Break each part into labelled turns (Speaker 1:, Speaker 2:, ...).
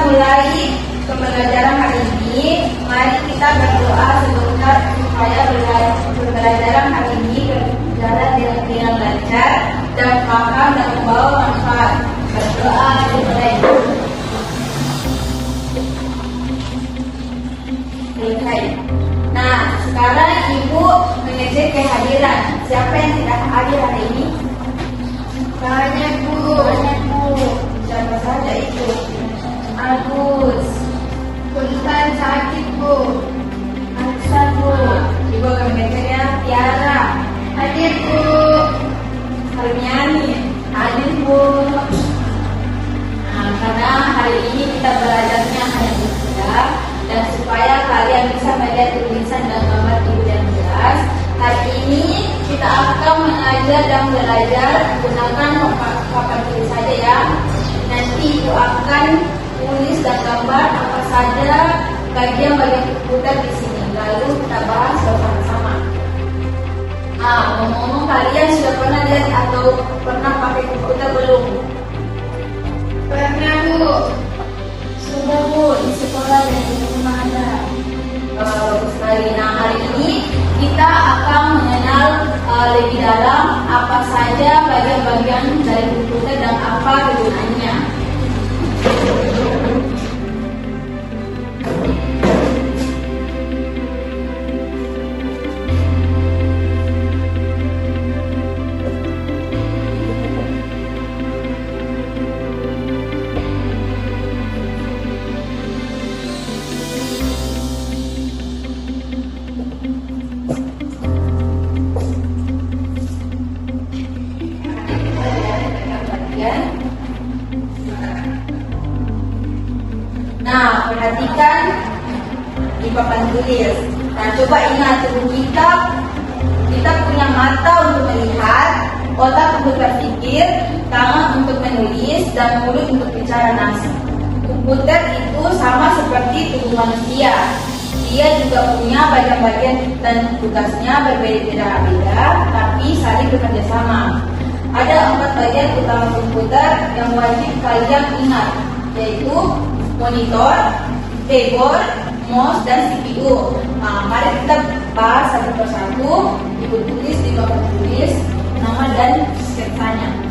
Speaker 1: mulai pembelajaran hari ini, mari kita berdoa sebentar supaya pembelajaran hari ini berjalan dengan lancar dan paham dan membawa manfaat. Berdoa dimulai. Selesai. Nah, sekarang Ibu mengecek kehadiran. Siapa yang tidak hadir hari ini? Banyak Bu. Siapa saja itu? Agus. Punten sakit Bu. Aksan Bu. Ibu akan mengeceknya. Tiara. Hadir Bu. Harmiani. Hadir Bu. Nah, karena hari ini kita belajarnya hanya bertiga, dan supaya kalian bisa melihat tulisan dan gambar Ibu yang jelas, hari ini kita akan mengajar dan belajar gunakan papan tulis saja ya. Nanti Ibu akan tulis dan gambar apa saja bagian-bagian komputer di sini. Lalu kita bahas bersama-sama. Ngomong-ngomong, kalian sudah pernah lihat atau pernah pakai komputer belum? Pernah Bu. Sudah Bu, di sekolah dan di rumah ada. Bagus sekali. Nah, hari ini kita akan mengenal lebih dalam apa saja bagian-bagian dari komputer dan apa kegunaannya. Nah, perhatikan di papan tulis. Nah, coba ingat, kita punya mata untuk melihat, otak untuk berpikir, tangan untuk menulis, dan mulut untuk bicara. Nah, komputer itu sama seperti tubuh manusia. Dia juga punya bagian-bagian dan tugasnya berbeda-beda, tapi saling bekerja sama. Ada 4 bagian utama komputer yang wajib kalian ingat, yaitu monitor, keyboard, mouse, dan CPU. Nah, mari kita bahas satu persatu. Ibu tulis di papan tulis nama dan sketsanya.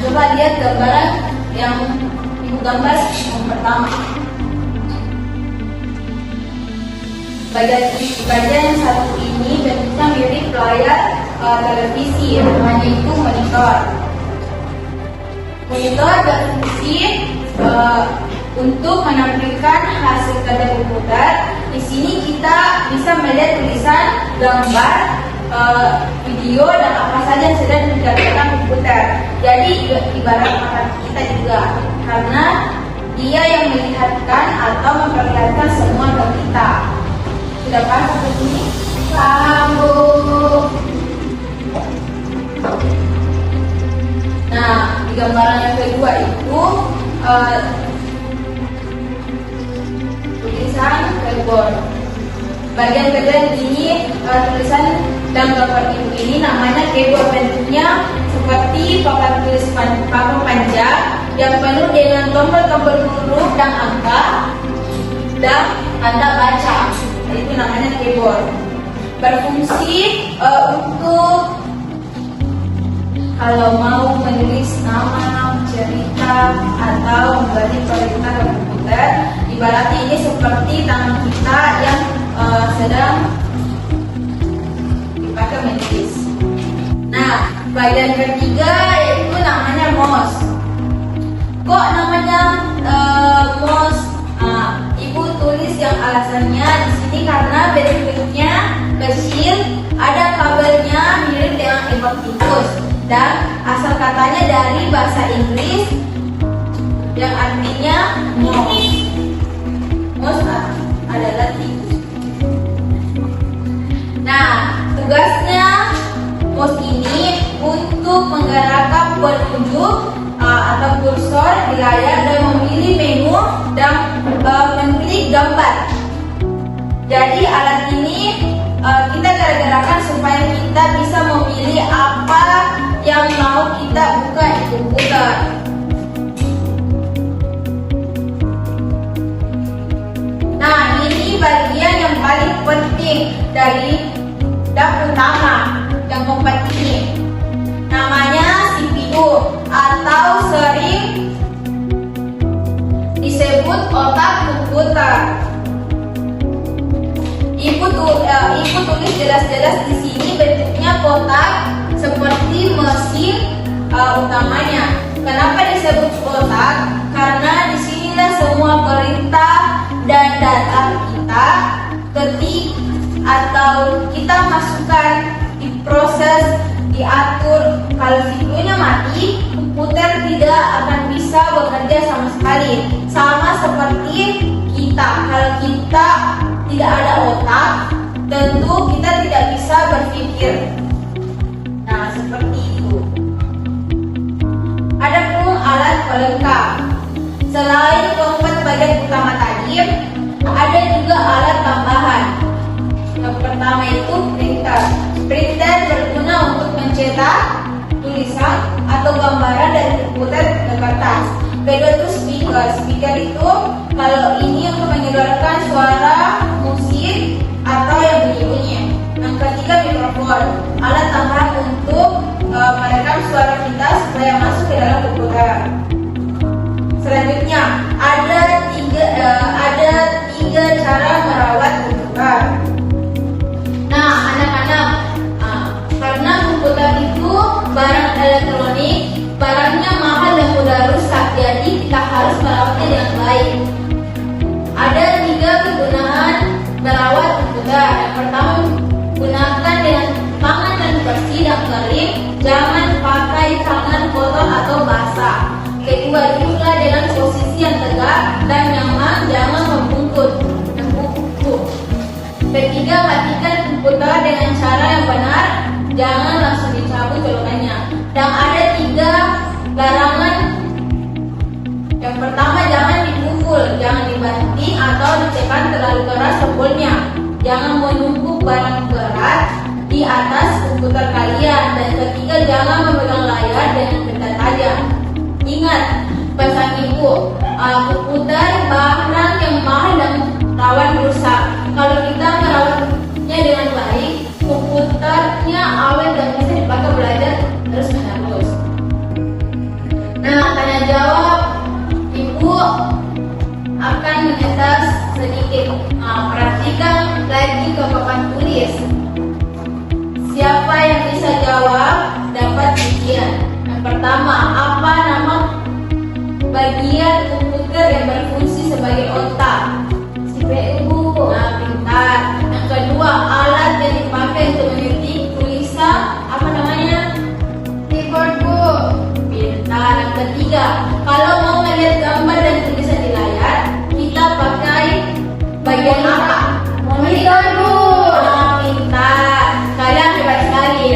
Speaker 1: Coba lihat gambaran yang Ibu gambar yang pertama. Bagian yang satu ini bentuknya mirip layar televisi, namanya itu monitor. Monitor berfungsi untuk menampilkan hasil kerja komputer. Di sini kita bisa melihat tulisan, gambar, video dan apa saja yang sedang dikerjakan komputer. Jadi ibarat mata kita juga, karena dia yang melihatkan atau memperlihatkan semua ke kita. Sudah paham sampai sini? Paham, Bu. Nah, di gambaran yang kedua itu tulisan keyboard. Bagian kedua ini tulisan dalam gambar ini namanya keyboard. Bentuknya seperti papan tulis papan panjang yang penuh dengan tombol-tombol huruf dan angka dan tanda baca. Itu namanya keyboard. Berfungsi untuk kalau mau menulis nama, cerita, atau memberi perintah ke komputer. Ibaratnya ini seperti tangan kita yang sedang dipakai menulis. Nah, bagian ketiga yaitu namanya mouse. Kok namanya mouse? Ibu tulis yang alasannya di sini karena bentuknya kecil, ada kabelnya mirip dengan earphone tikus, dan asal katanya dari bahasa Inggris yang artinya mouse. Mouse adalah tikus. Nah, tugasnya mouse ini untuk menggerakkan penunjuk atau kursor di layar dan memilih menu dan mengklik gambar. Jadi alat ini kita gerak-gerakan supaya kita bisa memilih apa yang mau kita buka di komputer. Nah, ini bagian yang paling penting dari dan utama yang keempat ini. Namanya CPU atau sering disebut otak komputer. Ibu tulis jelas-jelas di sini bentuknya kotak seperti mesin utamanya. Kenapa disebut kotak? Karena disinilah semua perintah dan data kita ketik atau kita masukkan diproses, diatur. Kalau CPU-nya mati, komputer tidak akan bisa bekerja sama sekali. Sama seperti kita, kalau kita tidak ada otak, tentu kita tidak bisa berpikir. Nah, seperti itu. Ada pun alat pelengkap. Selain keempat bagian utama tadi, ada juga alat tambahan. Yang pertama itu printer. Printer berguna untuk mencetak tulisan atau gambaran dari komputer ke kertas. Kedua itu speaker. Speaker itu kalau ini untuk mengeluarkan suara musik atau yang bunyi-bunyi. Yang ketiga mikrofon, alat tambahan untuk merekam suara kita supaya masuk ke dalam komputer. Selanjutnya ada tiga cara merawat komputer. Nah, anak-anak, karena komputer itu barang elektronik, barangnya mahal dan mudah rusak, jadi kita harus merawatnya dengan baik. Ada 3 kegunaan merawat komputer. Yang pertama, gunakan dengan tangan yang bersih dan kering, jangan pakai tangan kotor atau basah. Kedua, duduklah dengan posisi yang tegak dan nyaman, jangan membungkuk. Ketiga, matikan komputer dengan cara yang benar, jangan langsung dicabut colokannya. Dan ada 3 larangan. Yang pertama, jangan dipukul, jangan dibanting atau ditekan terlalu keras tombolnya. Jangan menumpuk barang berat di atas komputer kalian. Dan ketiga, jangan memegang layar dengan benda tajam. Ingat pesan ibu, komputer barang yang mahal dan rawan rusak. Kalau kita merawatnya dengan baik, komputernya awet dan bisa dipakai belajar terus menerus. Nah, tanya jawab ibu akan mengetes sedikit. Perhatikan lagi ke papan tulis. Siapa yang bisa jawab dapat ujian. Yang pertama, apa nama bagian komputer yang berfungsi sebagai otak.
Speaker 2: CPU, Bu.
Speaker 1: Nah, pintar. Yang kedua, alat yang dipakai untuk mengetik tulisan, apa namanya?
Speaker 2: Keyboard, Bu.
Speaker 1: Pintar. Yang ketiga, kalau mau melihat gambar dan tulisan di layar, kita pakai bagian apa?
Speaker 2: Monitor, Bu.
Speaker 1: Nah, pintar. Kalian hebat sekali.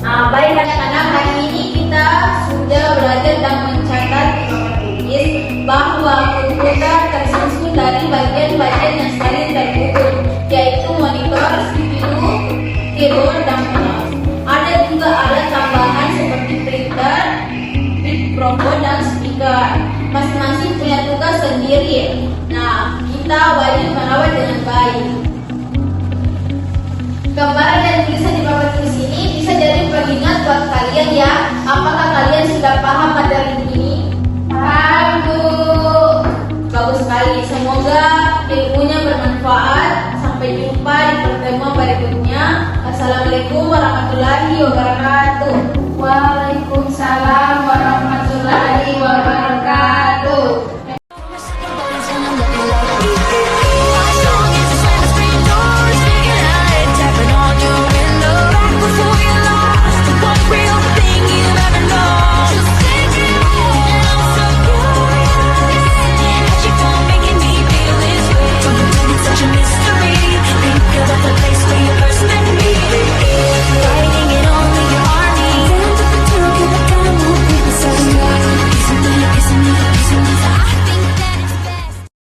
Speaker 1: Nah, baik anak-anak, hari ini kita sudah belajar dan mencatat di papan tulis bahwa komputer tersusun dari bagian-bagian yang saling terhubung, yaitu monitor, CPU, keyboard, dan mouse. Ada juga alat tambahan seperti printer, mikrofon, dan speaker. Masing-masing punya tugas sendiri. Nah, kita wajib merawat dengan baik. Gambaran dan tulisan di papan tulis ini bisa jadi pengingat buat kalian ya. Apakah kalian sudah paham materi ini?
Speaker 2: Paham, Bu.
Speaker 1: Bagus sekali. Semoga ilmunya bermanfaat. Sampai jumpa di pertemuan berikutnya. Assalamualaikum warahmatullahi wabarakatuh.